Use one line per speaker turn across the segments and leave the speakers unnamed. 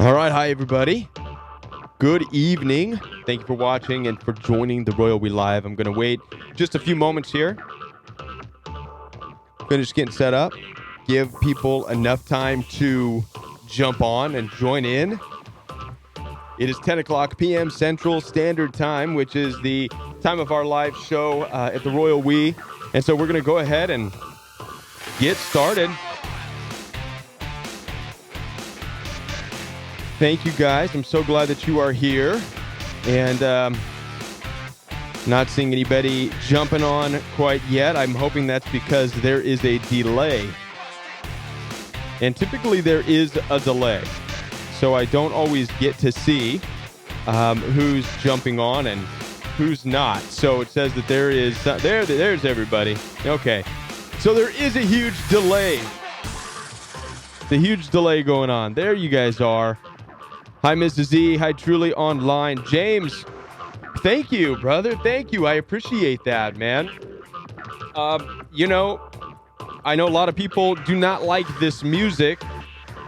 All right, hi everybody. Good evening. Thank you for watching and for joining the Royal We Live. I'm going to wait just a few moments here. Finish getting set up. Give people enough time to jump on and join in. It is 10 o'clock p.m. Central Standard Time, which is the time of our live show at the Royal We. And so we're going to go ahead and get started. Thank you, guys. I'm so glad that you are here. And not seeing anybody jumping on quite yet. I'm hoping that's because there is a delay. And typically there is a delay. So I don't always get to see who's jumping on and who's not. So it says that there is... there's everybody. Okay. So there is a huge delay. It's a huge delay going on. There you guys are. Hi, Mrs. Z. Hi, Truly Online. James, thank you, brother. Thank you. I appreciate that, man. You know, I know a lot of people do not like this music.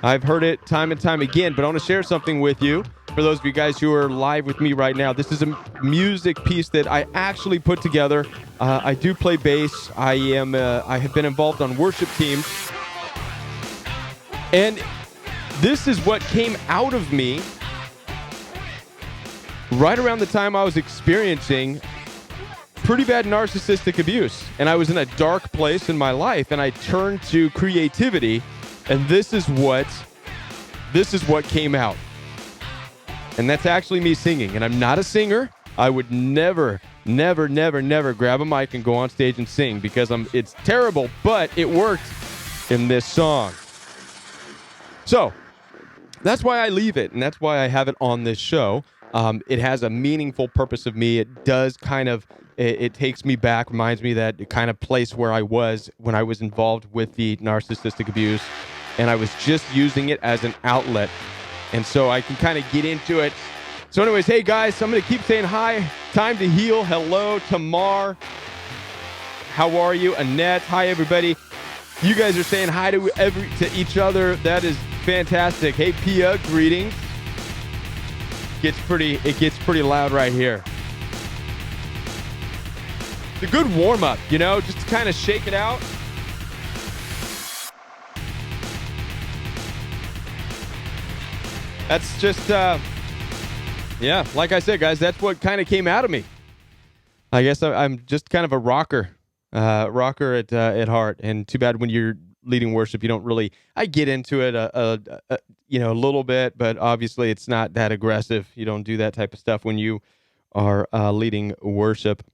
I've heard it time and time again, but I want to share something with you. For those of you guys who are live with me right now, this is a music piece that I actually put together. I do play bass. I have been involved on worship teams. And this is what came out of me right around the time I was experiencing pretty bad narcissistic abuse. And I was in a dark place in my life, and I turned to creativity, and this is what came out. And that's actually me singing. And I'm not a singer. I would never grab a mic and go on stage and sing because it's terrible, but it worked in this song. So that's why I leave it, and that's why I have it on this show. It has a meaningful purpose of me. It does it takes me back, reminds me that kind of place where I was when I was involved with the narcissistic abuse, and I was just using it as an outlet. And so I can kind of get into it. So anyways, hey guys, I'm going to keep saying hi. Time to heal. Hello, Tamar. How are you? Annette. Hi, everybody. You guys are saying hi to each other. That is fantastic. Hey, Pia, greetings. It gets pretty loud right here. It's a good warm-up, just to kind of shake it out. That's just, like I said, guys, that's what kind of came out of me. I guess I'm just kind of a rocker at heart. And too bad when you're leading worship, you don't really... I get into it a little bit, but obviously it's not that aggressive. You don't do that type of stuff when you are leading worship.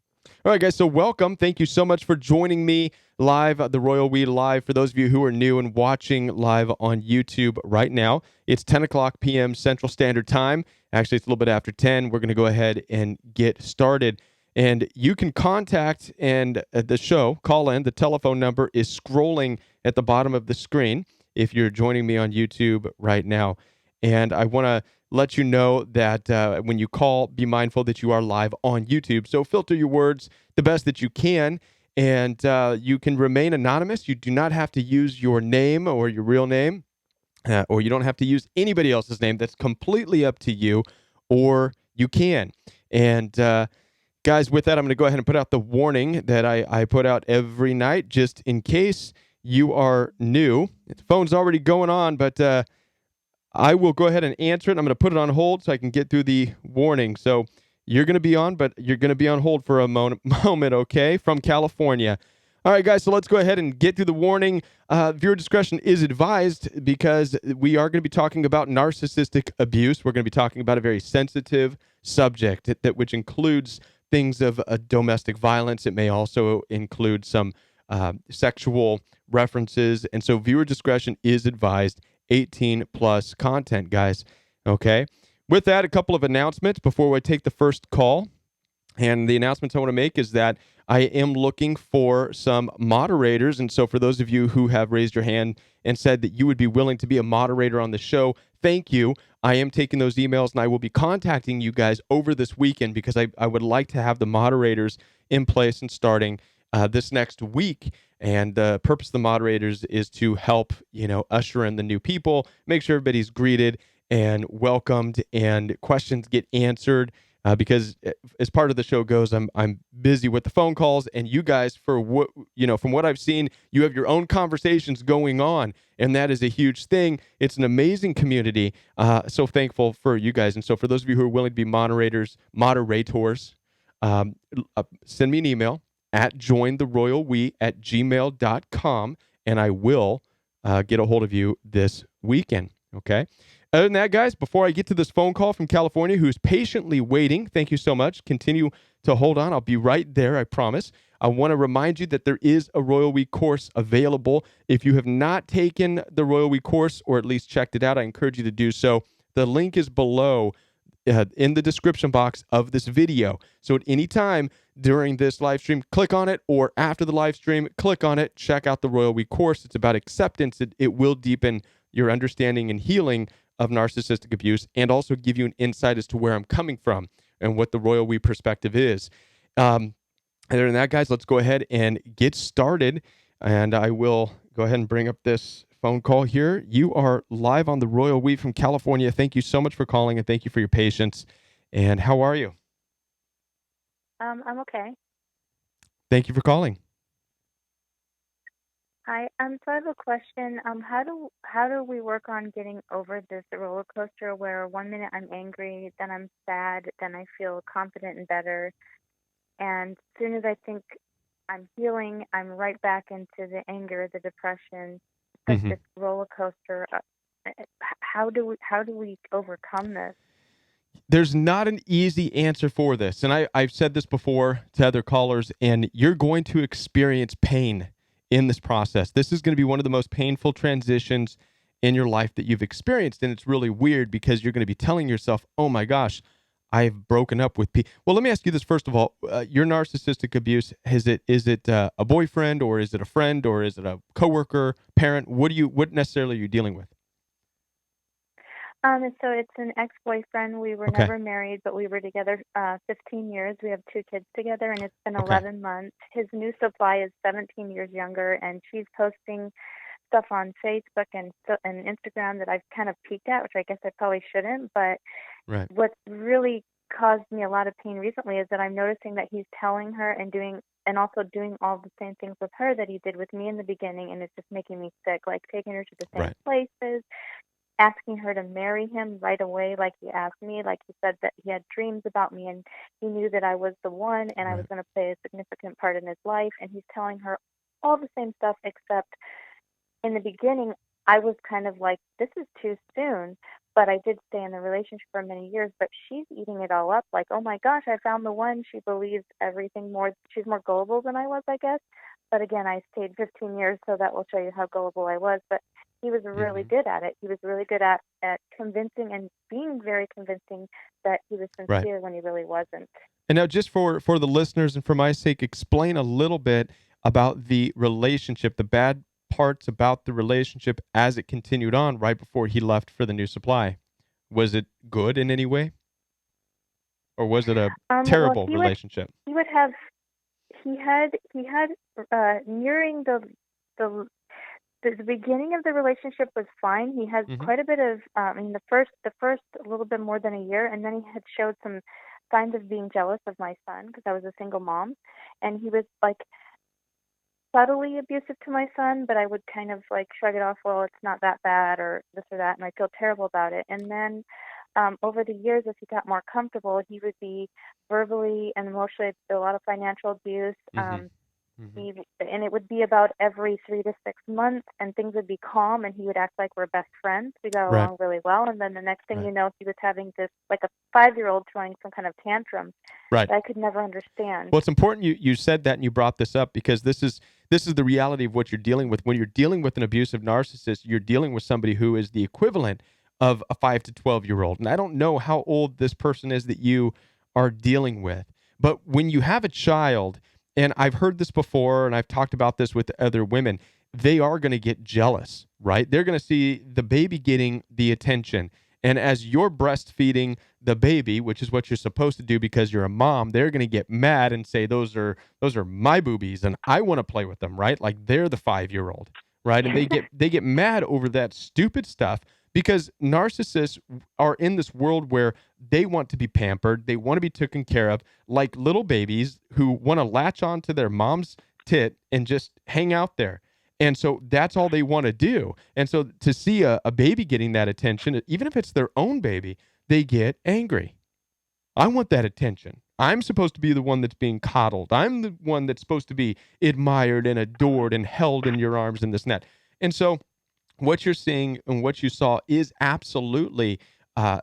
All right, guys, so welcome. Thank you so much for joining me live at the Royal We Live. For those of you who are new and watching live on YouTube right now, it's 10 o'clock p.m. Central Standard Time. Actually, it's a little bit after 10. We're going to go ahead and get started. And you can contact the show, call in. The telephone number is scrolling at the bottom of the screen if you're joining me on YouTube right now. And I want to let you know that when you call, be mindful that you are live on YouTube. So filter your words the best that you can, and you can remain anonymous. You do not have to use your name or your real name, or you don't have to use anybody else's name. That's completely up to you, or you can. And guys, with that, I'm going to go ahead and put out the warning that I put out every night, just in case you are new. The phone's already going on, but I will go ahead and answer it. I'm going to put it on hold so I can get through the warning. So you're going to be on, but you're going to be on hold for a moment, okay? From California. All right, guys, so let's go ahead and get through the warning. Viewer discretion is advised because we are going to be talking about narcissistic abuse. We're going to be talking about a very sensitive subject which includes things of domestic violence. It may also include some sexual references. And so viewer discretion is advised. 18 plus content, guys. Okay. With that, a couple of announcements before we take the first call. And the announcements I want to make is that I am looking for some moderators. And so for those of you who have raised your hand and said that you would be willing to be a moderator on the show, thank you. I am taking those emails, and I will be contacting you guys over this weekend because I would like to have the moderators in place and starting this next week. And the purpose of the moderators is to help, usher in the new people, make sure everybody's greeted, and welcomed, and questions get answered. Because as part of the show goes, I'm busy with the phone calls, and you guys, for what from what I've seen, you have your own conversations going on, and that is a huge thing. It's an amazing community. So thankful for you guys, and so for those of you who are willing to be moderators, send me an email at jointheroyalwe@gmail.com, and I will get a hold of you this weekend. Okay. Other than that, guys, before I get to this phone call from California, who's patiently waiting, thank you so much. Continue to hold on. I'll be right there, I promise. I want to remind you that there is a Royal We course available. If you have not taken the Royal We course, or at least checked it out, I encourage you to do so. The link is below in the description box of this video. So at any time during this live stream, click on it, or after the live stream, click on it. Check out the Royal We course. It's about acceptance. It will deepen your understanding and healing of narcissistic abuse, and also give you an insight as to where I'm coming from and what the Royal We perspective is. Other than that, guys, let's go ahead and get started. And I will go ahead and bring up this phone call here. You are live on the Royal We from California. Thank you so much for calling, and thank you for your patience. And how are you?
I'm okay.
Thank you for calling.
Hi. So I have a question. How do we work on getting over this roller coaster where one minute I'm angry, then I'm sad, then I feel confident and better, and as soon as I think I'm healing, I'm right back into the anger, the depression. It's like
Mm-hmm.
this roller coaster. How do we overcome this?
There's not an easy answer for this. And I've said this before to other callers, and you're going to experience pain in this process. This is going to be one of the most painful transitions in your life that you've experienced. And it's really weird because you're going to be telling yourself, oh my gosh, I've broken up with people. Well, let me ask you this first of all. Your narcissistic abuse, is it a boyfriend, or is it a friend, or is it a coworker, parent? What necessarily are you dealing with?
So it's an ex-boyfriend. We were
Okay.
never married, but we were together 15 years. We have two kids together, and it's been
Okay.
11 months. His new supply is 17 years younger, and she's posting stuff on Facebook and Instagram that I've kind of peeked at, which I guess I probably shouldn't. But
Right.
what's really caused me a lot of pain recently is that I'm noticing that he's telling her and also doing all the same things with her that he did with me in the beginning, and it's just making me sick, like taking her to the same
Right.
places, asking her to marry him right away like he asked me. Like he said that he had dreams about me and he knew that I was the one and I was
Right.
going to play a significant part in his life. And he's telling her all the same stuff, except in the beginning, I was kind of like, this is too soon. But I did stay in the relationship for many years. But she's eating it all up like, oh my gosh, I found the one. She believes everything more. She's more gullible than I was, I guess. But again, I stayed 15 years, so that will show you how gullible I was. But he was really
Mm-hmm.
good at it. He was really good at convincing and being very convincing that he was
Right.
sincere when he really wasn't.
And now, just for the listeners and for my sake, explain a little bit about the relationship, the bad parts about the relationship as it continued on right before he left for the new supply. Was it good in any way, or was it a
Well,
terrible relationship?
he would have he had nearing the the beginning of the relationship was fine. He had
Mm-hmm.
quite a bit of in the first a little bit more than a year, and then he had showed some signs of being jealous of my son because I was a single mom, and he was like subtly abusive to my son, but I would kind of like shrug it off, well, it's not that bad or this or that, and I feel terrible about it. And then over the years, as he got more comfortable, he would be verbally and emotionally a lot of financial abuse.
Mm-hmm. Mm-hmm.
And it would be about every 3 to 6 months, and things would be calm, and he would act like we're best friends. We got
Right.
along really well, and then the next thing
Right.
you know, he was having this like a 5-year-old throwing some kind of tantrum
Right.
that I could never understand.
Well, it's important you said that and you brought this up, because this is the reality of what you're dealing with. When you're dealing with an abusive narcissist, you're dealing with somebody who is the equivalent of a 5 to 12 year old. And I don't know how old this person is that you are dealing with, but when you have a child, and I've heard this before, and I've talked about this with other women, they are going to get jealous, right? They're going to see the baby getting the attention. And as you're breastfeeding the baby, which is what you're supposed to do because you're a mom, they're going to get mad and say those are my boobies and I want to play with them, right? Like they're the 5-year-old, right? And they get mad over that stupid stuff because narcissists are in this world where they want to be pampered, they want to be taken care of, like little babies who want to latch on to their mom's tit and just hang out there. And so that's all they want to do. And so to see a baby getting that attention, even if it's their own baby, they get angry. I want that attention. I'm supposed to be the one that's being coddled. I'm the one that's supposed to be admired and adored and held in your arms and this and that. And so what you're seeing and what you saw is absolutely uh,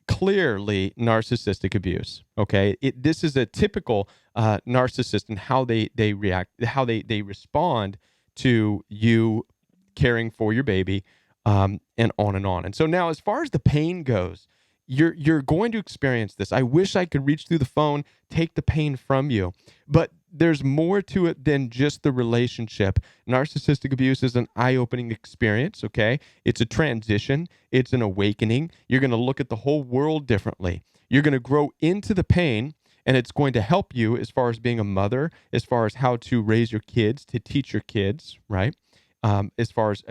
clearly narcissistic abuse. Okay, this is a typical narcissist and how they react, how they respond to you caring for your baby, and on and on. And so now, as far as the pain goes, you're going to experience this. I wish I could reach through the phone, take the pain from you, but there's more to it than just the relationship. Narcissistic abuse is an eye-opening experience, okay? It's a transition, it's an awakening. You're going to look at the whole world differently. You're going to grow into the pain, and it's going to help you as far as being a mother, as far as how to raise your kids, to teach your kids, right? As far as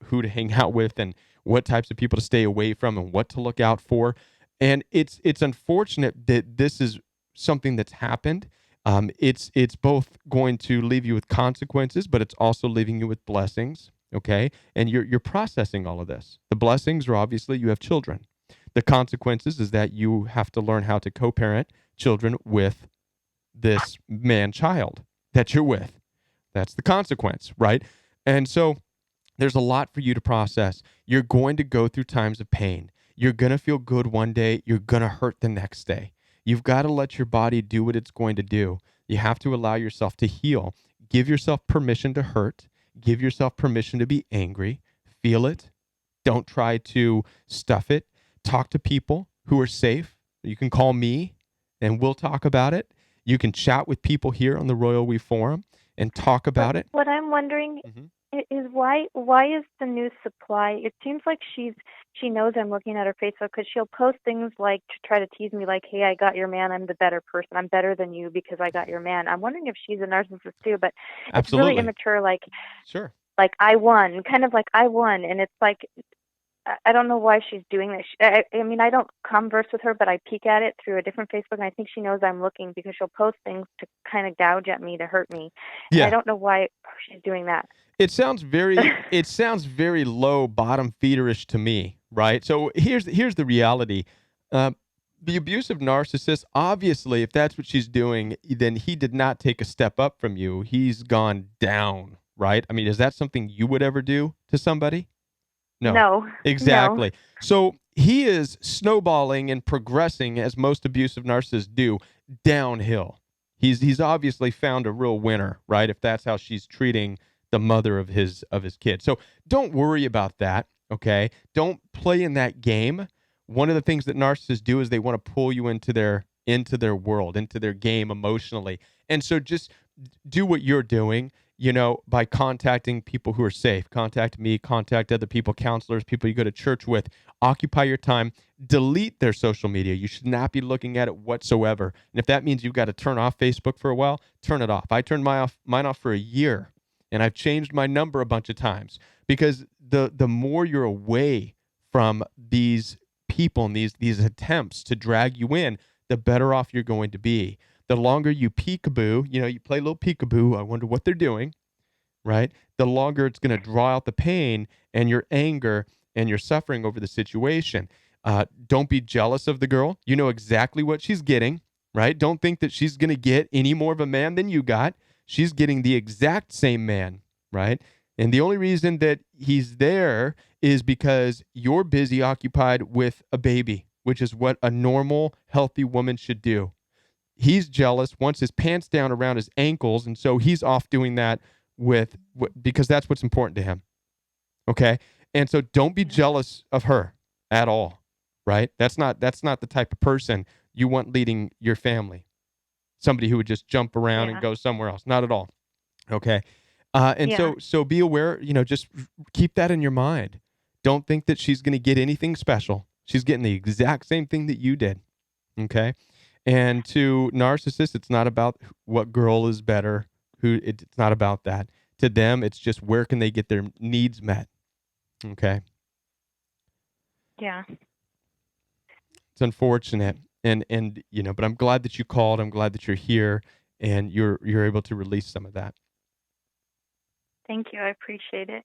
who to hang out with and what types of people to stay away from and what to look out for. And it's unfortunate that this is something that's happened. It's both going to leave you with consequences, but it's also leaving you with blessings. Okay, and you're processing all of this. The blessings are obviously you have children. The consequences is that you have to learn how to co-parent children with this man-child that you're with. That's the consequence, right? And so there's a lot for you to process. You're going to go through times of pain. You're going to feel good one day. You're going to hurt the next day. You've got to let your body do what it's going to do. You have to allow yourself to heal. Give yourself permission to hurt. Give yourself permission to be angry. Feel it. Don't try to stuff it. Talk to people who are safe. You can call me and we'll talk about it. You can chat with people here on the Royal We Forum and talk about it.
What I'm wondering is why is the new supply? It seems like she knows I'm looking at her Facebook, because she'll post things like to try to tease me, like, "Hey, I got your man. I'm the better person. I'm better than you because I got your man." I'm wondering if she's a narcissist too, but it's really immature. Like,
sure,
like I won, kind of like I won, and it's like I don't know why she's doing this. I mean, I don't converse with her, but I peek at it through a different Facebook, and I think she knows I'm looking because she'll post things to kind of gouge at me, to hurt me. And
yeah.
I don't know why she's doing that.
It sounds very low bottom feederish to me, right? So here's the reality. The abusive narcissist, obviously, if that's what she's doing, then he did not take a step up from you. He's gone down, right? I mean, is that something you would ever do to somebody? No. Exactly.
No.
So he is snowballing and progressing, as most abusive narcissists do, downhill. He's obviously found a real winner, right? If that's how she's treating the mother of his kid. So don't worry about that, okay? Don't play in that game. One of the things that narcissists do is they want to pull you into their world, into their game emotionally. And so just do what you're doing, by contacting people who are safe. Contact me, contact other people, counselors, people you go to church with. Occupy your time. Delete their social media. You should not be looking at it whatsoever. And if that means you've got to turn off Facebook for a while, turn it off. I turned mine off for a year, and I've changed my number a bunch of times, because the more you're away from these people and these attempts to drag you in, the better off you're going to be. The longer you peekaboo, you play a little peekaboo, I wonder what they're doing, right? The longer it's going to draw out the pain and your anger and your suffering over the situation. Don't be jealous of the girl. You know exactly what she's getting, right? Don't think that she's going to get any more of a man than you got. She's getting the exact same man, right? And the only reason that he's there is because you're busy occupied with a baby, which is what a normal, healthy woman should do. He's jealous, wants his pants down around his ankles, and so he's off doing that because that's what's important to him. Okay? And so don't be jealous of her at all, right? That's not the type of person you want leading your family. Somebody who would just jump around and go somewhere else. Not at all. Okay? So be aware, just keep that in your mind. Don't think that she's going to get anything special. She's getting the exact same thing that you did. Okay? And to narcissists, it's not about what girl is better. It's not about that. To them, it's just where can they get their needs met. Okay.
Yeah.
It's unfortunate, and but I'm glad that you called. I'm glad that you're here, and you're able to release some of that.
Thank you. I appreciate it.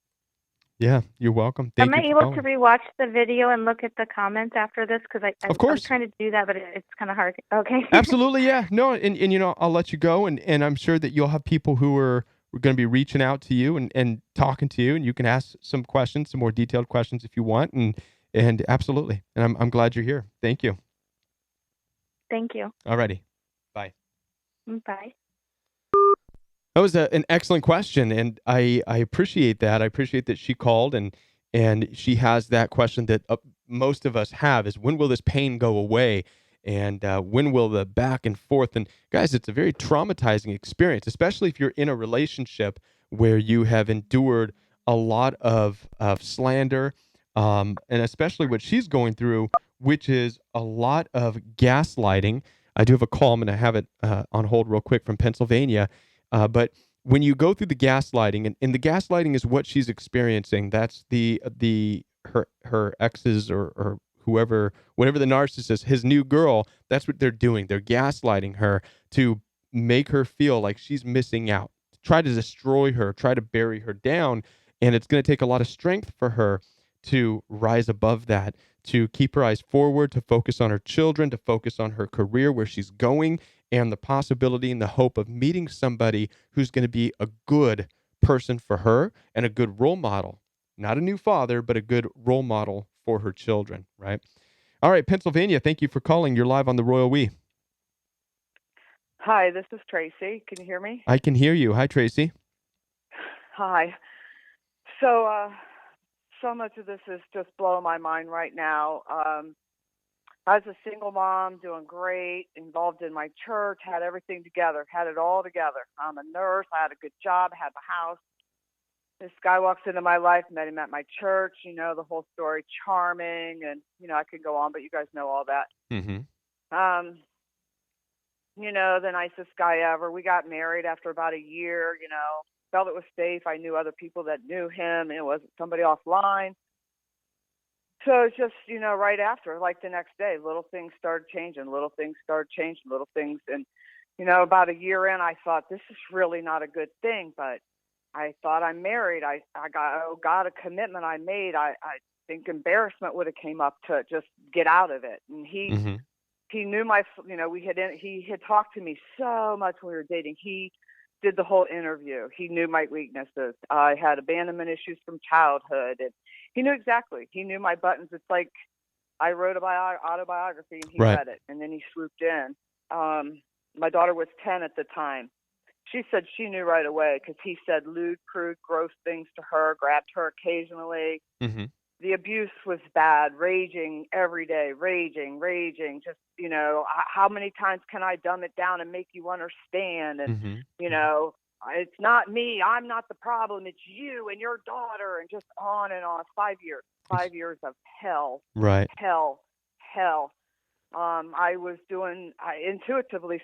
Yeah, you're welcome.
Am
Thank
I
you for
able to
calling.
rewatch the video and look at the comments after this? Because
Of
I'm
course.
trying to do that, but it's kind of hard. Okay.
Absolutely, yeah. No, and I'll let you go, and I'm sure that you'll have people who are going to be reaching out to you and talking to you, and you can ask some questions, some more detailed questions if you want, and absolutely. And I'm glad you're here. Thank you.
Thank you.
Alrighty. Bye.
Bye.
That was an excellent question, and I appreciate that. I appreciate that she called and she has that question that most of us have is when will this pain go away, and when will the back and forth? And guys, it's a very traumatizing experience, especially if you're in a relationship where you have endured a lot of slander, and especially what she's going through, which is a lot of gaslighting. I do have a call. I'm going to have it on hold real quick from Pennsylvania. But when you go through the gaslighting, and the gaslighting is what she's experiencing, that's the her exes or whoever, whatever the narcissist, his new girl, that's what they're doing. They're gaslighting her to make her feel like she's missing out, try to destroy her, try to bury her down. And it's going to take a lot of strength for her to rise above that, to keep her eyes forward, to focus on her children, to focus on her career, where she's going, and the possibility and the hope of meeting somebody who's going to be a good person for her and a good role model. Not a new father, but a good role model for her children, right? All right, Pennsylvania, thank you for calling. You're live on the Royal We.
Hi, this is Tracy. Can you hear me?
I can hear you. Hi, Tracy.
Hi. So much of this is just blowing my mind right now. I was a single mom, doing great, involved in my church, had everything together, had it all together. I'm a nurse, I had a good job, had the house. This guy walks into my life, met him at my church, the whole story, charming, and, I could go on, but you guys know all that.
Mm-hmm.
Um, the nicest guy ever. We got married after about a year, felt it was safe. I knew other people that knew him. It wasn't somebody offline. So it's just, right after, like the next day, little things started changing, little things. And, about a year in, I thought, this is really not a good thing. But I thought, I'm married. got a commitment I made. I think embarrassment would have came up to just get out of it. And
Mm-hmm.
he knew he had talked to me so much when we were dating. He did the whole interview. He knew my weaknesses. I had abandonment issues from childhood, and he knew exactly. He knew my buttons. It's like I wrote a autobiography, and he
Right.
read it, and then he swooped in. My daughter was 10 at the time. She said she knew right away because he said lewd, crude, gross things to her, grabbed her occasionally.
Mm-hmm.
The abuse was bad, raging every day, raging, just, how many times can I dumb it down and make you understand? And,
Mm-hmm.
it's not me. I'm not the problem. It's you and your daughter, and just on and on. 5 years of hell,
Right.
hell, hell.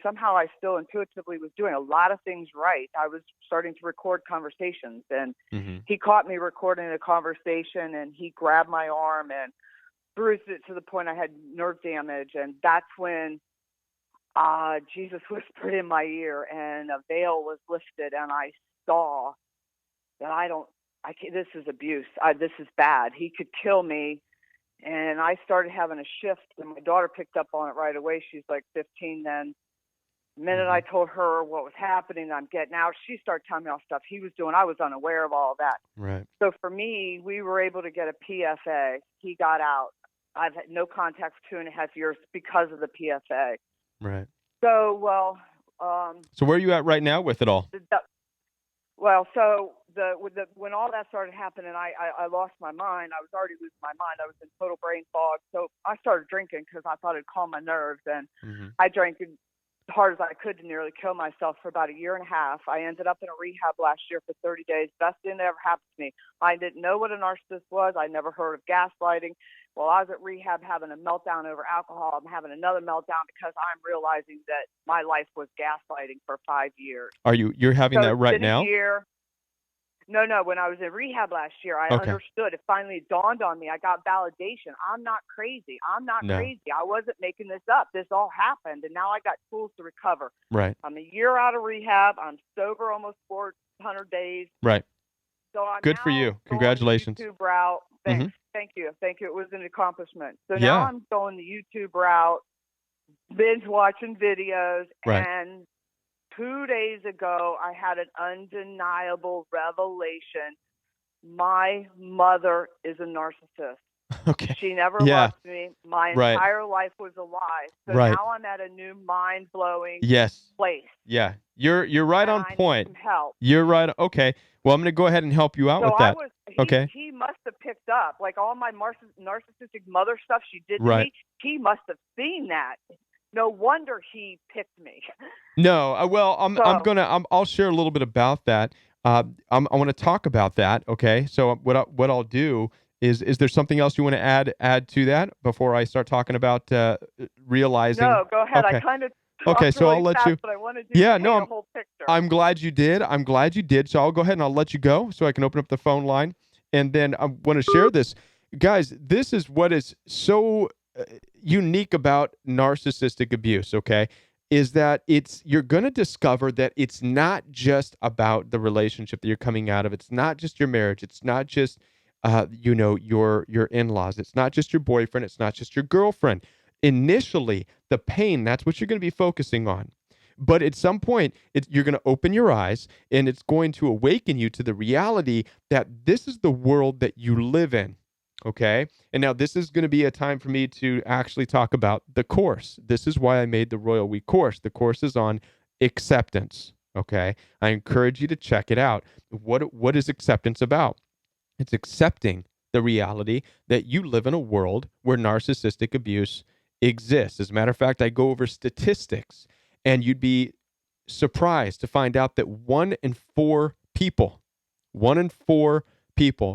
Somehow I still intuitively was doing a lot of things right. I was starting to record conversations, and
Mm-hmm.
he caught me recording a conversation, and he grabbed my arm and bruised it to the point I had nerve damage. And that's when Jesus whispered in my ear, and a veil was lifted, and I saw that this is abuse. This is bad. He could kill me. And I started having a shift, and my daughter picked up on it right away. She's like 15 then. The minute I told her what was happening, I'm getting out, she started telling me all stuff he was doing. I was unaware of all of that.
Right.
So for me, we were able to get a PFA. He got out. I've had no contact for 2.5 years because of the PFA.
Right.
So,
So where are you at right now with it all?
When all that started happening, I lost my mind. I was already losing my mind. I was in total brain fog. So I started drinking because I thought it'd calm my nerves. And I drank as hard as I could to nearly kill myself for about 1.5 years. I ended up in a rehab last year for 30 days. Best thing that ever happened to me. I didn't know what a narcissist was. I never heard of gaslighting. While I was at rehab having a meltdown over alcohol, I'm having another meltdown because I'm realizing that my life was gaslighting for 5 years.
You're having that right now?
Here. No. When I was in rehab last year, I
Okay.
understood. It finally dawned on me. I got validation. I'm not crazy. I'm not
No.
crazy. I wasn't making this up. This all happened, and now I got tools to recover.
Right.
I'm a year out of rehab. I'm sober almost 400 days.
Right.
So I'm
Good for
now
you.
going the
Congratulations.
YouTube route.
Hmm.
Thank you. It was an accomplishment. So now
Yeah.
I'm going the YouTube route, binge watching videos,
Right.
and 2 days ago I had an undeniable revelation. My mother is a narcissist.
Okay.
She never
Yeah.
loved me. My
Right.
entire life was a lie. So
Right.
now I'm at a new mind-blowing
Yes.
place,
Yeah. You're right
and
on
I need
point.
some help.
You're right. Okay. Well, I'm going to go ahead and help you out
So
with that. Okay.
he must have picked up, like, all my narcissistic mother stuff she did to
Right.
me. He must have seen that. No wonder he picked me.
No. Well,
So
I'll share a little bit about that. I want to talk about that. Okay. So what I'll do is there something else you want to add to that before I start talking about realizing?
no, go ahead. I
Okay.
kind of
Okay.
talked
So I'll
really
let
fast,
you.
but I wanted you to
Yeah.
paint
No.
a whole picture.
I'm glad you did. I'm glad you did. So I'll go ahead and I'll let you go so I can open up the phone line. And then I want to share this. Guys, this is what is so unique about narcissistic abuse, okay? Is that you're going to discover that it's not just about the relationship that you're coming out of. It's not just your marriage. It's not just your in-laws. It's not just your boyfriend. It's not just your girlfriend. Initially, the pain, that's what you're going to be focusing on. But at some point, you're going to open your eyes and it's going to awaken you to the reality that this is the world that you live in. Okay. And now this is going to be a time for me to actually talk about the course. This is why I made the Royal We course. The course is on acceptance. Okay. I encourage you to check it out. What is acceptance about? It's accepting the reality that you live in a world where narcissistic abuse exists. As a matter of fact, I go over statistics, and you'd be surprised to find out that one in four people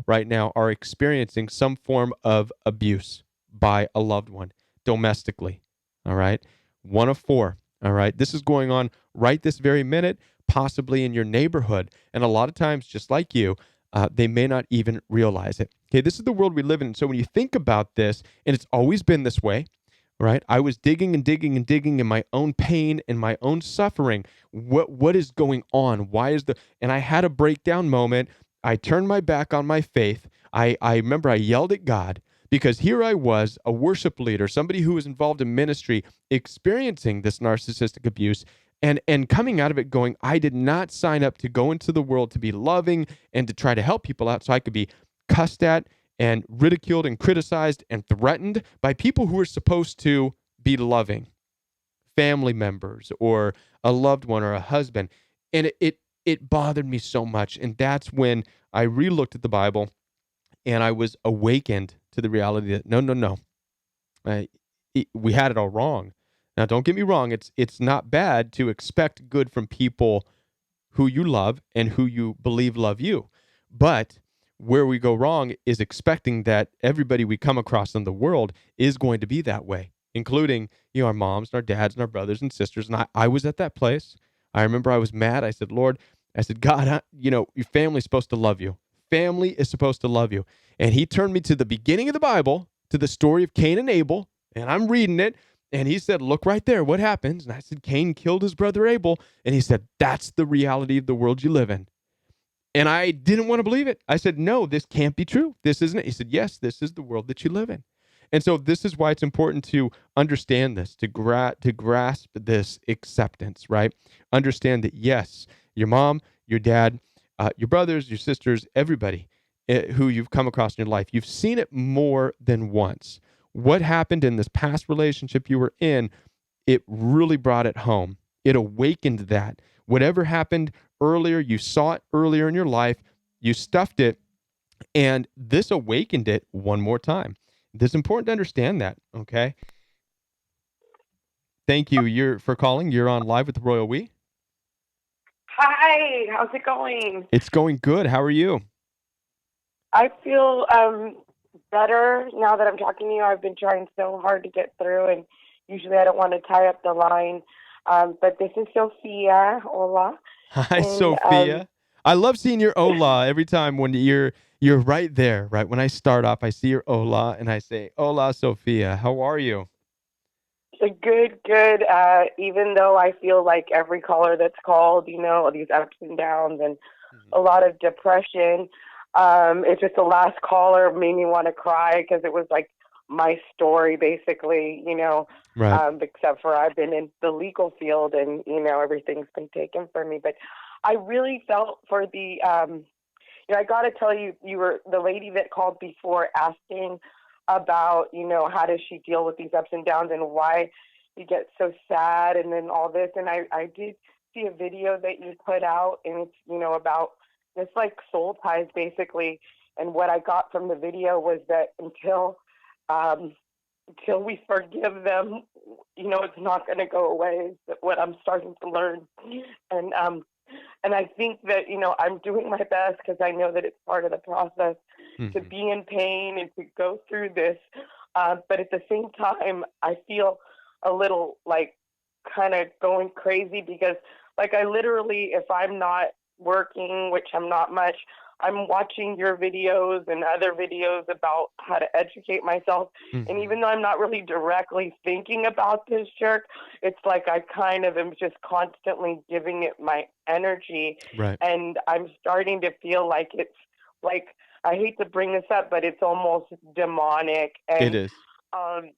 right now are experiencing some form of abuse by a loved one domestically. All right. One of four. All right. This is going on right this very minute, possibly in your neighborhood. And a lot of times, just like you, they may not even realize it. Okay, this is the world we live in. So when you think about this, and it's always been this way, right? I was digging and digging and digging in my own pain and my own suffering. What is going on? And I had a breakdown moment. I turned my back on my faith. I remember I yelled at God because here I was, a worship leader, somebody who was involved in ministry, experiencing this narcissistic abuse and coming out of it going, I did not sign up to go into the world to be loving and to try to help people out so I could be cussed at and ridiculed and criticized and threatened by people who are supposed to be loving, family members or a loved one or a husband. And it bothered me so much. And that's when I re-looked at the Bible and I was awakened to the reality that no. Uh, we had it all wrong. Now, don't get me wrong. It's not bad to expect good from people who you love and who you believe love you. But where we go wrong is expecting that everybody we come across in the world is going to be that way, including our moms and our dads and our brothers and sisters. And I was at that place. I remember I was mad. I said, Lord, I said, God, your family's supposed to love you. Family is supposed to love you. And he turned me to the beginning of the Bible, to the story of Cain and Abel, and I'm reading it. And he said, look right there, what happens? And I said, Cain killed his brother Abel. And he said, that's the reality of the world you live in. And I didn't want to believe it. I said, no, this can't be true. This isn't it. He said, yes, this is the world that you live in. And so this is why it's important to understand this, to grasp this acceptance, right? Understand that, yes, your mom, your dad, your brothers, your sisters, everybody who you've come across in your life, you've seen it more than once. What happened in this past relationship you were in, it really brought it home. It awakened that. Whatever happened earlier, you saw it earlier in your life, you stuffed it, and this awakened it one more time. It's important to understand that, okay? Thank you. For calling. You're on live with the Royal We.
Hi, how's it going?
It's going good. How are you?
I feel better now that I'm talking to you. I've been trying so hard to get through, and usually I don't want to tie up the line. But this is Sophia. Hola.
Hi,
And
Sophia. I love seeing your hola every time when you're right there, right? When I start off, I see your hola and I say, "Hola, Sophia. How are you?"
So good, good. Even though I feel like every caller that's called, these ups and downs and a
Mhm.
lot of depression. It's just the last caller made me want to cry because it was like my story, basically,
Right.
except for I've been in the legal field and, everything's been taken from me. But I really felt for I got to tell you, you were the lady that called before asking about, how does she deal with these ups and downs and why you get so sad and then all this. And I did see a video that you put out, and it's, about it's like soul ties basically. And what I got from the video was that um, until we forgive them, it's not going to go away. Is what I'm starting to learn. And and I think that, I'm doing my best because I know that it's part of the process to
Hmm.
be in pain and to go through this. But at the same time, I feel a little like kind of going crazy because, like, I literally, if I'm not working, which I'm not much, I'm watching your videos and other videos about how to educate myself. And
Hmm.
even though I'm not really directly thinking about this jerk, it's like I kind of am just constantly giving it my energy.
Right.
And I'm starting to feel like it's like, I hate to bring this up, but it's almost demonic.
It
And
is.
um,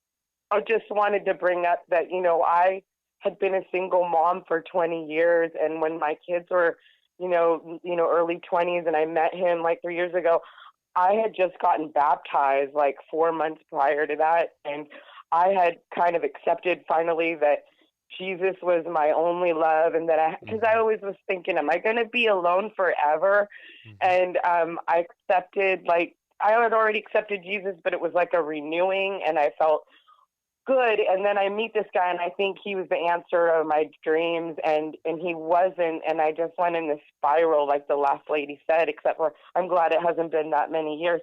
I just wanted to bring up that, I had been a single mom for 20 years. And when my kids were, early 20s and I met him like 3 years ago, I had just gotten baptized like 4 months prior to that. And I had kind of accepted finally that Jesus was my only love. And that because I
Hmm.
always was thinking, am I going to be alone forever?
Hmm.
And I accepted, like, I had already accepted Jesus, but it was like a renewing, and I felt good. And then I meet this guy and I think he was the answer of my dreams, and he wasn't. And I just went in this spiral like the last lady said, except for I'm glad it hasn't been that many years.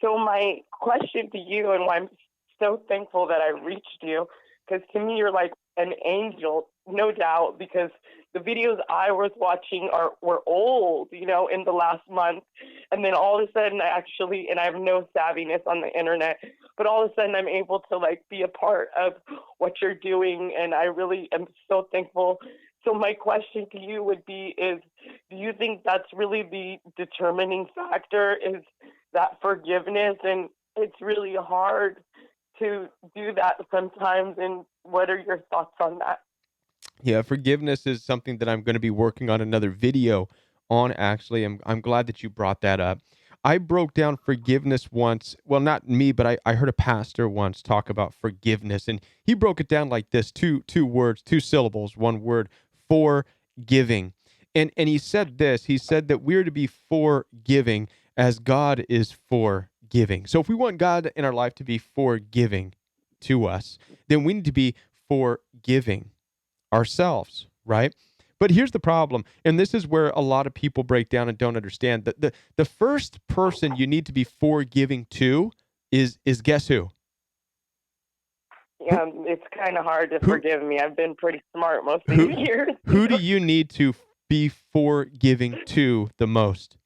So my question to you, and why I'm so thankful that I reached you, because to me you're like an angel, no doubt, because the videos I was watching were old, in the last month. And then all of a sudden and I have no savviness on the internet, but all of a sudden I'm able to like be a part of what you're doing, and I really am so thankful. So my question to you would be is, do you think that's really the determining factor, is that forgiveness? And it's really hard to do that sometimes, and what are your thoughts on that?
Yeah, forgiveness is something that I'm going to be working on another video on, actually. I'm glad that you brought that up. I broke down forgiveness once. Well, not me, but I heard a pastor once talk about forgiveness, and he broke it down like this: two words, two syllables, one word: forgiving. And he said this. He said that we're to be forgiving as God is forgiving. So if we want God in our life to be forgiving to us, then we need to be forgiving ourselves, right? But here's the problem, and this is where a lot of people break down and don't understand that the first person you need to be forgiving to is guess who? Who
Yeah, it's kind of hard to
who
forgive me. I've been pretty smart most of
who
these years.
who do you need to be forgiving to the most?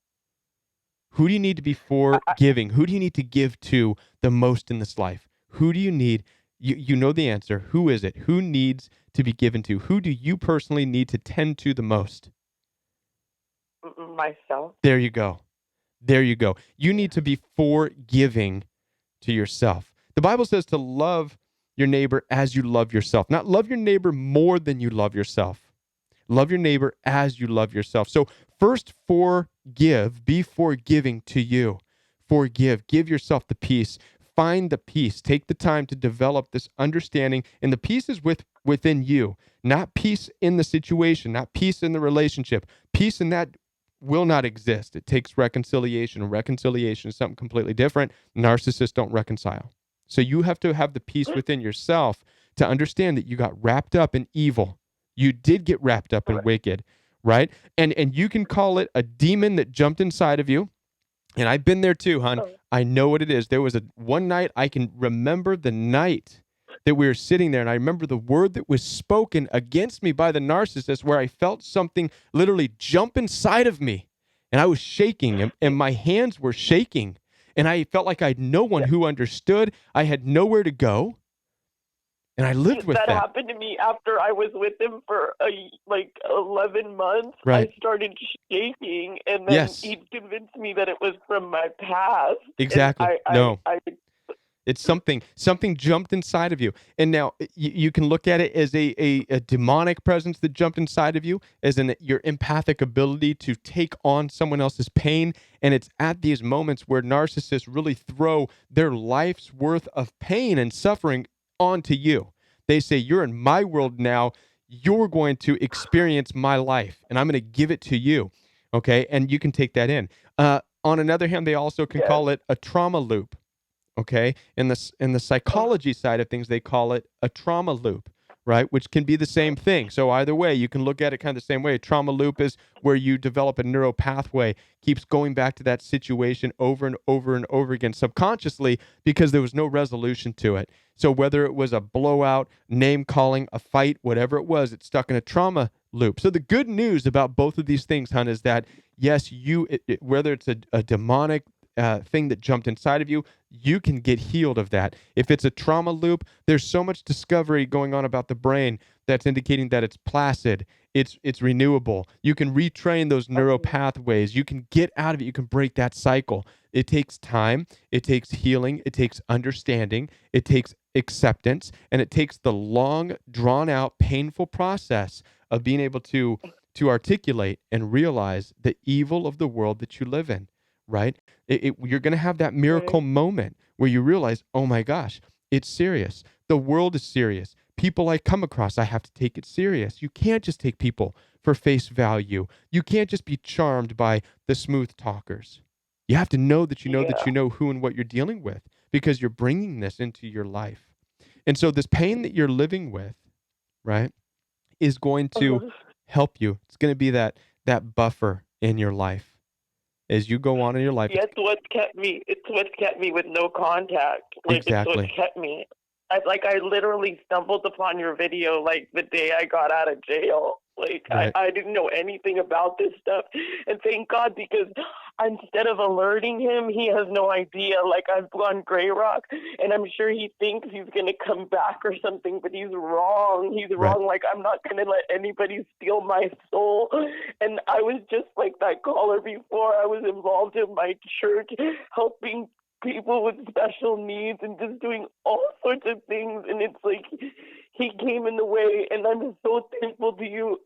Who do you need to be
I,
forgiving? Who do you need to give to the most in this life? Who do you need? You know the answer. Who is it? Who needs to be given to? Who do you personally need to tend to the most?
myself.
There you go. There you go. You need to be forgiving to yourself. The Bible says to love your neighbor as you love yourself, not love your neighbor more than you love yourself. Love your neighbor as you love yourself. So, first, forgive, be forgiving to you. Forgive, give yourself the peace. Find the peace. Take the time to develop this understanding, and the peace is within you, not peace in the situation, not peace in the relationship. Peace in that will not exist. It takes reconciliation. Reconciliation is something completely different. Narcissists don't reconcile. So you have to have the peace within yourself to understand that you got wrapped up in evil. You did get wrapped up in wicked, right? And you can call it a demon that jumped inside of you. And I've been there too, hon. I know what it is. There was a one night I can remember the night that we were sitting there, and I remember the word that was spoken against me by the narcissist, where I felt something literally jump inside of me. and I was shaking, and my hands were shaking, and I felt like I had no one who understood. I had nowhere to go, and I lived with
That
that.
happened to me after I was with him for like 11 months. I
Right.
started shaking, and then
Yes,
he convinced me that it was from my past. And
exactly. No,
I
it's something jumped inside of you, and now you can look at it as a demonic presence that jumped inside of you, as in your empathic ability to take on someone else's pain. And it's at these moments where narcissists really throw their life's worth of pain and suffering onto you. They say, you're in my world now, you're going to experience my life, and I'm going to give it to you. Okay, and you can take that in. On another hand, they also can
yes,
call it a trauma loop. Okay, in the psychology side of things, they call it a trauma loop, right? Which can be the same thing. So either way, you can look at it kind of the same way. A trauma loop is where you develop a neural pathway, keeps going back to that situation over and over and over again subconsciously, because there was no resolution to it. So whether it was a blowout, name calling, a fight, whatever it was, it's stuck in a trauma loop. So the good news about both of these things, hun, is that yes, whether it's a demonic thing that jumped inside of you, you can get healed of that. If it's a trauma loop, there's so much discovery going on about the brain that's indicating that it's placid, it's renewable. You can retrain those neural
okay,
pathways. You can get out of it. You can break that cycle. It takes time. It takes healing. It takes understanding. It takes acceptance, and it takes the long, drawn out, painful process of being able to articulate and realize the evil of the world that you live in, right? You're going to have that miracle
right,
moment where you realize, oh my gosh, it's serious. The world is serious. People I come across, I have to take it serious. You can't just take people for face value. You can't just be charmed by the smooth talkers. You have to know that
yeah,
you know who and what you're dealing with, because you're bringing this into your life. And so this pain that you're living with, right, is going to
uh-huh.
help you. It's going to be that buffer in your life as you go on in your life.
Yeah, it's what's kept me. It's what's kept me with no contact. Like it's what
Exactly.
kept me. I literally stumbled upon your video like the day I got out of jail. Like
Right.
I didn't know anything about this stuff, and thank God, because instead of alerting him, he has no idea. Like I've gone gray rock, and I'm sure he thinks he's gonna come back or something, but he's wrong. He's
Right.
wrong. Like I'm not gonna let anybody steal my soul. And I was just like that caller before. I was involved in my church, helping people with special needs and just doing all sorts of things. And it's like he came in the way, and I'm so thankful to you.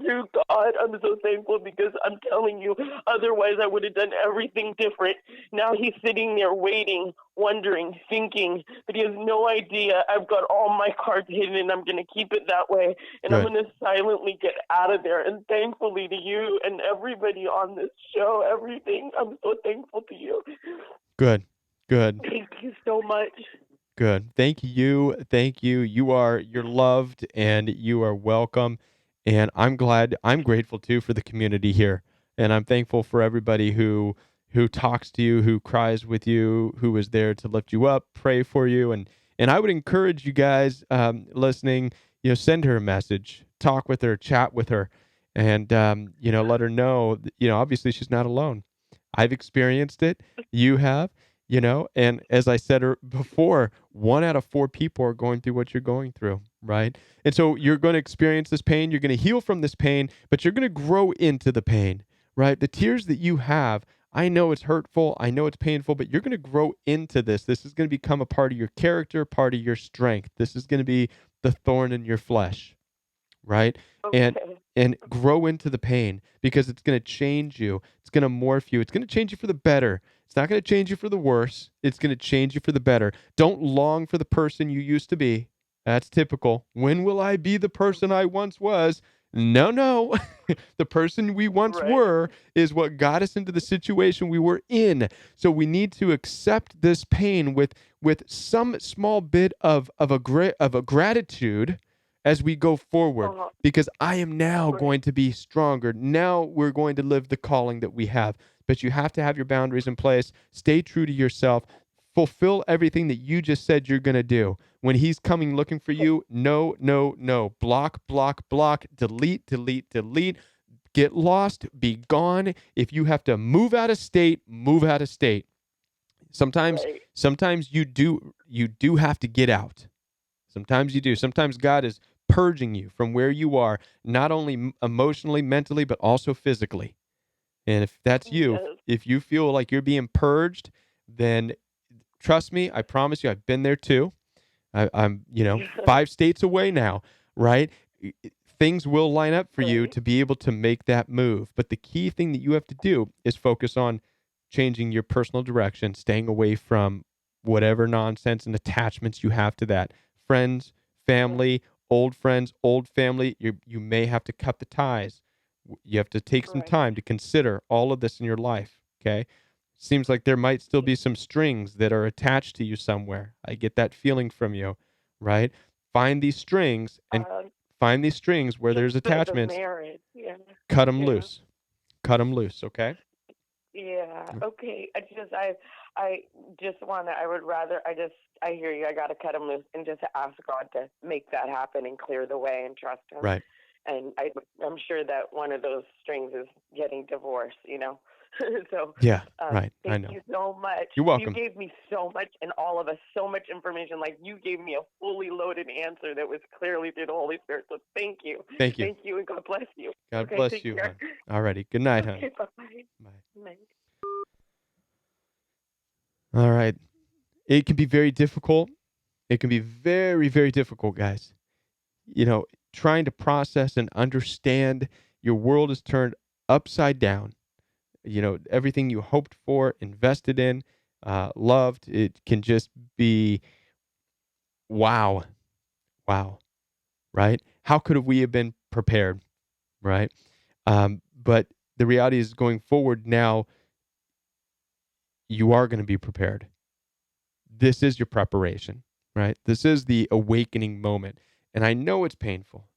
Dear God, I'm so thankful, because I'm telling you, otherwise I would have done everything different. Now he's sitting there waiting, wondering, thinking, but he has no idea. I've got all my cards hidden, and I'm going to keep it that way. And I'm
Good.
going to silently get out of there. And thankfully to you and everybody on this show, everything, I'm so thankful to you.
Good. Good.
Thank you so much.
Good. Thank you. Thank you. You're loved and you are welcome. And I'm grateful too for the community here. And I'm thankful for everybody who talks to you, who cries with you, who is there to lift you up, pray for you. And I would encourage you guys listening, send her a message, talk with her, chat with her, and let her know obviously she's not alone. I've experienced it. You have. And as I said before, 1 out of 4 people are going through what you're going through, right? And so you're going to experience this pain, you're going to heal from this pain, but you're going to grow into the pain, right? The tears that you have, I know it's hurtful, I know it's painful, but you're going to grow into this is going to become a part of your character, part of your strength. This is going to be the thorn in your flesh, right? And
Okay.
and grow into the pain, because it's going to change you. It's going to morph you. It's going to change you for the better. It's not going to change you for the worse. It's going to change you for the better. Don't long for the person you used to be. That's typical. When will I be the person I once was? No, no. The person we once
Right.
were is what got us into the situation we were in. So we need to accept this pain with some small bit of a gratitude as we go forward,
Uh-huh.
because I am now
Right.
going to be stronger. Now we're going to live the calling that we have. But you have to have your boundaries in place. Stay true to yourself. Fulfill everything that you just said you're going to do. When he's coming looking for you, no, no, no. Block, block, block. Delete, delete, delete. Get lost, be gone. If you have to move out of state, move out of state. Sometimes
Right.
sometimes you do have to get out. Sometimes you do. Sometimes God is purging you from where you are, not only emotionally, mentally, but also physically. And if that's you,
Yes.
if you feel like you're being purged, then trust me, I promise you, I've been there too. I'm, 5 states away now, right? Things will line up for you
Right.
to be able to make that move. But the key thing that you have to do is focus on changing your personal direction, staying away from whatever nonsense and attachments you have to that. Friends, family, old friends, old family, you may have to cut the ties. You have to take some
Right.
time to consider all of this in your life, okay? Seems like there might still be some strings that are attached to you somewhere. I get that feeling from you, right? Find these strings and
Um,
find these strings where
just
there's
the
attachments,
marriage. Yeah.
cut them
Yeah.
loose. Cut them loose, okay?
Yeah. Okay. I just want to. I would rather. I hear you. I got to cut him loose and just ask God to make that happen and clear the way and trust Him.
Right.
And I'm sure that one of those strings is getting divorced. So,
Yeah, right. I
thank
know.
you so much.
You're
You
welcome.
gave me so much and all of us so much information. Like you gave me a fully loaded answer that was clearly through the Holy Spirit. So thank you.
Thank you.
Thank you, and God bless you.
God
Okay,
bless
take
you,
care.
hon. Alrighty. Good night, hon.
Okay, bye-bye.
Bye.
Night.
All right. It can be very difficult. It can be very, very difficult, guys. Trying to process and understand your world is turned upside down. Everything you hoped for, invested in, loved, it can just be wow. Wow. Right? How could we have been prepared? Right? But the reality is going forward now, you are going to be prepared. This is your preparation, right? This is the awakening moment. And I know it's painful,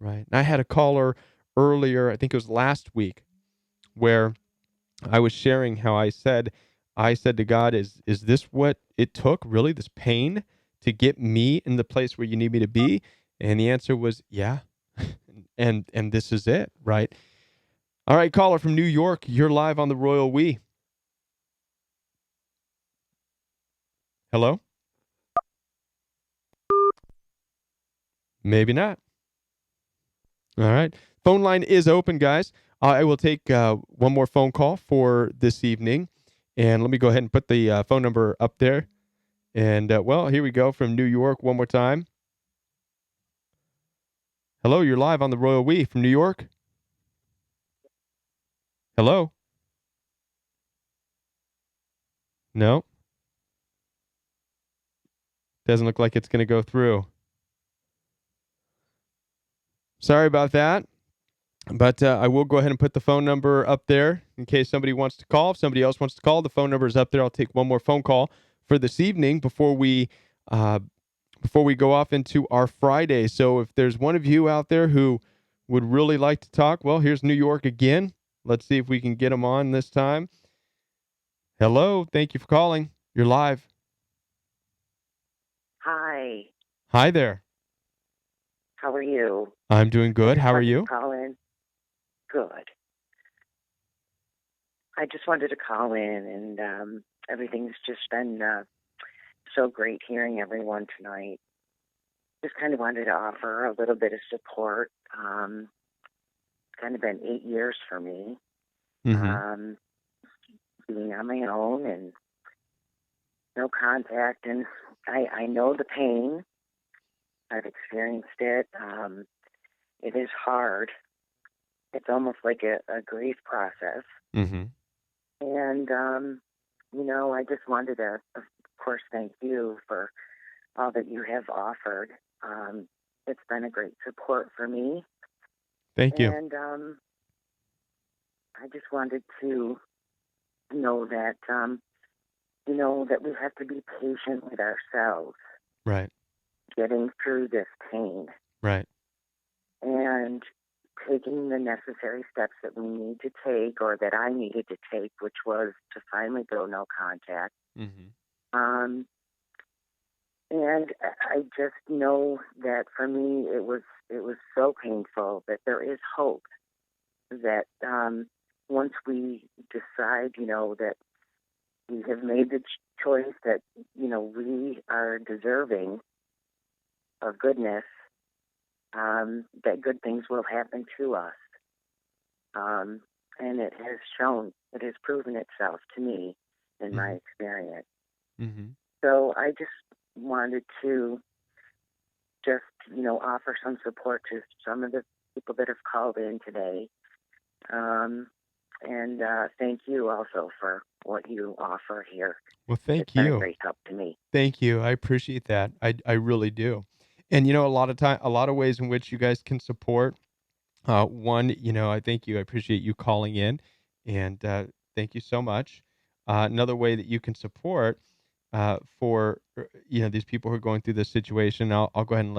right? And I had a caller earlier, I think it was last week, where I was sharing how I said to God, is this what it took, really, this pain to get me in the place where you need me to be? And the answer was, yeah. and this is it, right? All right, caller from New York, you're live on the Royal We. Hello? Maybe not. All right. Phone line is open, guys. I will take one more phone call for this evening. And let me go ahead and put the phone number up there. And, here we go from New York one more time. Hello, you're live on the Royal We from New York. Hello? No? Doesn't look like it's going to go through. Sorry about that. But I will go ahead and put the phone number up there in case somebody wants to call. If somebody else wants to call, the phone number is up there. I'll take one more phone call for this evening before we go off into our Friday. So if there's one of you out there who would really like to talk, well, here's New York again. Let's see if we can get them on this time. Hello. Thank you for calling. You're live.
Hi,
Hi there.
how are you?
I'm doing
I
good.
just
How are
wanted to
you?
call in. Good. I just wanted to call in, and everything's just been so great hearing everyone tonight. Just kind of wanted to offer a little bit of support. It's kind of been 8 years for me,
Mm-hmm.
being on my own and no contact, and I know the pain. I've experienced it. It is hard. It's almost like a grief process.
Mm-hmm.
And, I just wanted to, of course, thank you for all that you have offered. It's been a great support for me.
Thank you.
And I just wanted to know that, that we have to be patient with ourselves
Right.
getting through this pain
Right.
and taking the necessary steps that we need to take or that I needed to take, which was to finally go no contact.
Mm-hmm.
And I just know that for me, it was so painful that there is hope. that once we decide, that we have made the choice that, we are deserving of goodness, that good things will happen to us. And it has proven itself to me in my experience.
Mm-hmm.
So I just wanted to offer some support to some of the people that have called in today. And thank you also for what you offer here.
Well, thank
It's been a
you.
great help to me.
Thank you. I appreciate that. I really do. And a lot of ways in which you guys can support. One, I thank you. I appreciate you calling in, and thank you so much. Another way that you can support for these people who are going through this situation. I'll go ahead and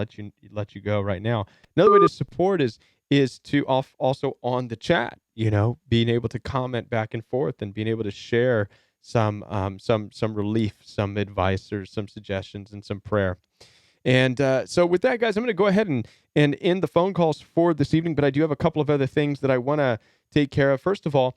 let you go right now. Another way to support is to also on the chat. Being able to comment back and forth and being able to share some relief, some advice, or some suggestions, and some prayer. And so with that, guys, I'm going to go ahead and end the phone calls for this evening, but I do have a couple of other things that I want to take care of. First of all,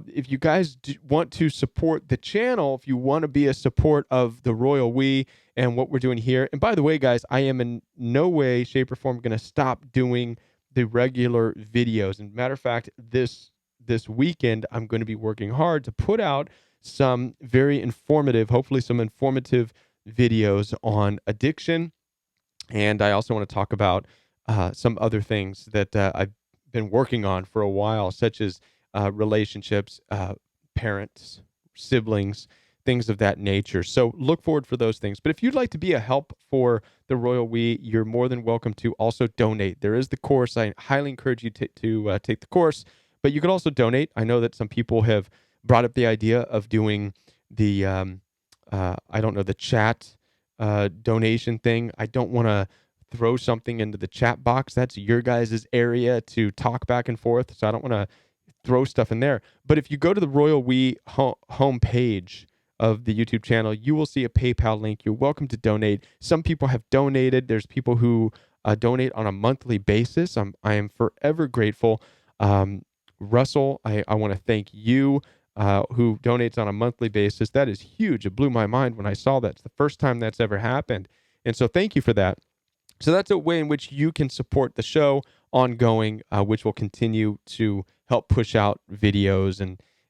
if you guys want to support the channel, if you want to be a support of the Royal We and what we're doing here, and by the way, guys, I am in no way, shape, or form going to stop doing the regular videos. And matter of fact, this weekend, I'm going to be working hard to put out some very informative, hopefully some informative videos on addiction. And I also want to talk about some other things that I've been working on for a while, such as relationships, parents, siblings, things of that nature. So look forward for those things. But if you'd like to be a help for the Royal We, you're more than welcome to also donate. There is the course. I highly encourage you to take the course, but you can also donate. I know that some people have brought up the idea of doing the, the chat donation thing. I don't want to throw something into the chat box. That's your guys' area to talk back and forth. So I don't want to throw stuff in there. But if you go to the Royal We homepage of the YouTube channel, you will see a PayPal link. You're welcome to donate. Some people have donated. There's people who donate on a monthly basis. I am forever grateful. Russell, I want to thank you. Who donates on a monthly basis. That is huge. It blew my mind when I saw that. It's the first time that's ever happened. And so thank you for that. So that's a way in which you can support the show ongoing, which will continue to help push out videos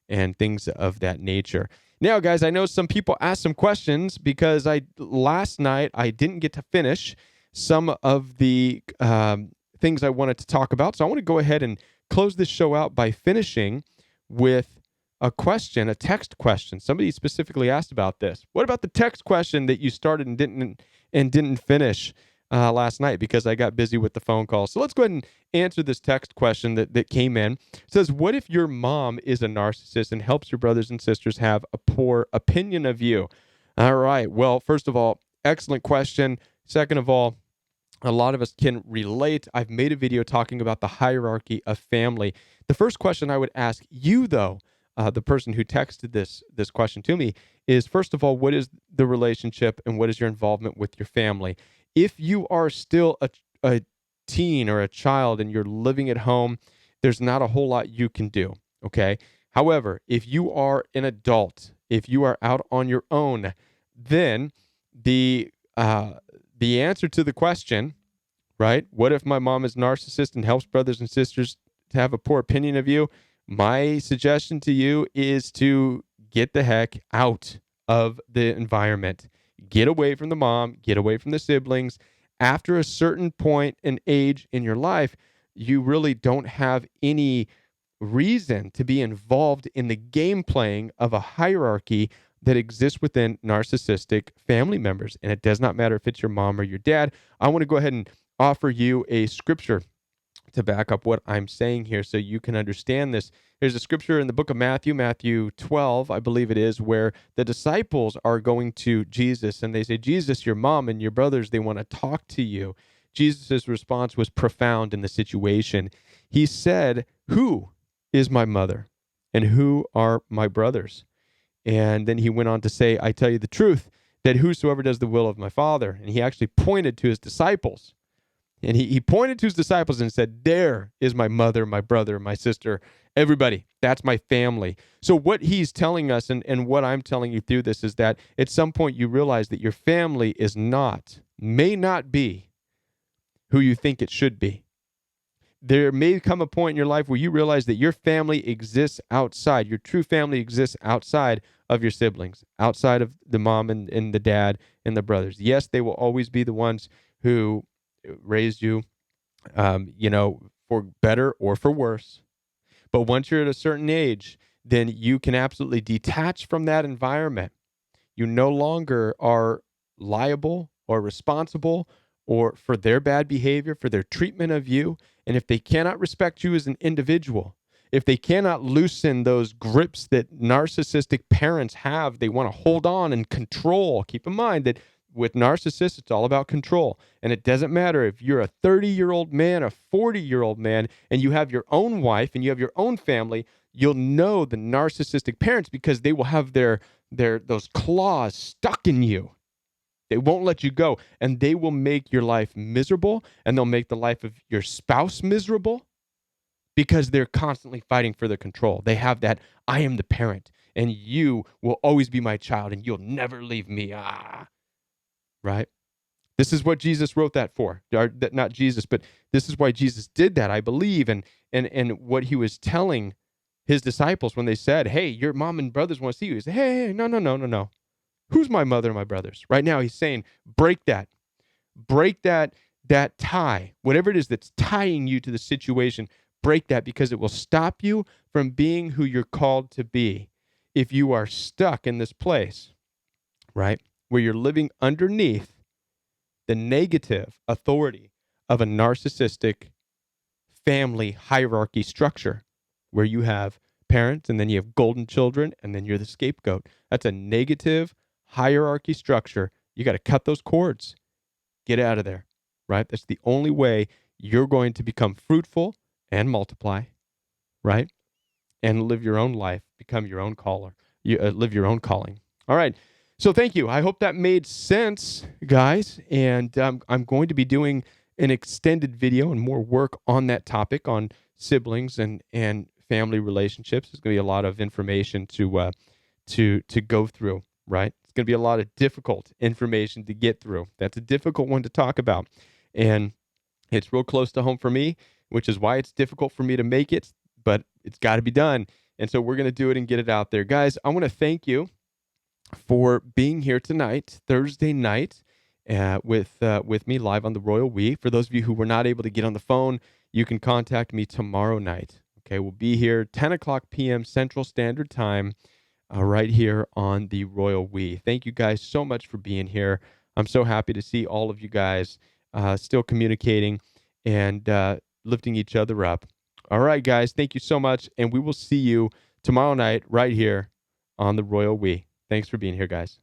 and things of that nature. Now, guys, I know some people asked some questions because last night I didn't get to finish some of the things I wanted to talk about. So I want to go ahead and close this show out by finishing with a question, a text question. Somebody specifically asked about this. What about the text question that you started and didn't finish last night because I got busy with the phone call? So let's go ahead and answer this text question that came in. It says, what if your mom is a narcissist and helps your brothers and sisters have a poor opinion of you? All right. Well, first of all, excellent question. Second of all, a lot of us can relate. I've made a video talking about the hierarchy of family. The first question I would ask you, though, the person who texted this question to me, is, first of all, what is the relationship and what is your involvement with your family? If you are still a teen or a child and you're living at home, there's not a whole lot you can do, okay? However, if you are an adult, if you are out on your own, then the answer to the question, right? What if my mom is a narcissist and helps brothers and sisters to have a poor opinion of you? My suggestion to you is to get the heck out of the environment. Get away from the mom, get away from the siblings. After a certain point and age in your life, you really don't have any reason to be involved in the game playing of a hierarchy that exists within narcissistic family members. And it does not matter if it's your mom or your dad. I want to go ahead and offer you a scripture to back up what I'm saying here so you can understand this. There's a scripture in the book of Matthew 12, I believe it is, where the disciples are going to Jesus and they say, Jesus, your mom and your brothers, they want to talk to you. Jesus' response was profound in the situation. He said, who is my mother and who are my brothers? And then he went on to say, I tell you the truth, that whosoever does the will of my Father, and he actually pointed to his disciples. And he pointed to his disciples and said, there is my mother, my brother, my sister, everybody. That's my family. So what he's telling us and what I'm telling you through this is that at some point you realize that your family is not, may not be who you think it should be. There may come a point in your life where you realize that your family exists outside. Your true family exists outside of your siblings, outside of the mom and the dad and the brothers. Yes, they will always be the ones who raised you, for better or for worse. But once you're at a certain age, then you can absolutely detach from that environment. You no longer are liable or responsible or for their bad behavior, for their treatment of you. And if they cannot respect you as an individual, if they cannot loosen those grips that narcissistic parents have, they want to hold on and control. Keep in mind that with narcissists, it's all about control. And it doesn't matter if you're a 30-year-old man, a 40-year-old man, and you have your own wife and you have your own family, you'll know the narcissistic parents because they will have those claws stuck in you. They won't let you go, and they will make your life miserable, and they'll make the life of your spouse miserable because they're constantly fighting for the control. They have that, I am the parent, and you will always be my child, and you'll never leave me. Right? This is what Jesus wrote that for. Not Jesus, but this is why Jesus did that, I believe, and what he was telling his disciples when they said, hey, your mom and brothers want to see you. He said, hey, no. Who's my mother and my brothers? Right now, he's saying, break that tie, whatever it is that's tying you to the situation, break that because it will stop you from being who you're called to be. If you are stuck in this place, right, where you're living underneath the negative authority of a narcissistic family hierarchy structure, where you have parents and then you have golden children and then you're the scapegoat. That's a negative hierarchy structure. You got to cut those cords. Get out of there, right? That's the only way you're going to become fruitful and multiply, right? And live your own life, become your own caller, live your own calling. All right. So thank you. I hope that made sense, guys. And I'm going to be doing an extended video and more work on that topic on siblings and family relationships. There's going to be a lot of information to go through, right? It's going to be a lot of difficult information to get through. That's a difficult one to talk about. And it's real close to home for me, which is why it's difficult for me to make it, but it's got to be done. And so we're going to do it and get it out there. Guys, I want to thank you for being here tonight, Thursday night, with me live on the Royal We. For those of you who were not able to get on the phone, you can contact me tomorrow night. Okay, we'll be here 10 o'clock p.m. Central Standard Time, right here on the Royal We. Thank you guys so much for being here. I'm so happy to see all of you guys still communicating and lifting each other up. All right, guys, thank you so much, and we will see you tomorrow night right here on the Royal We. Thanks for being here, guys.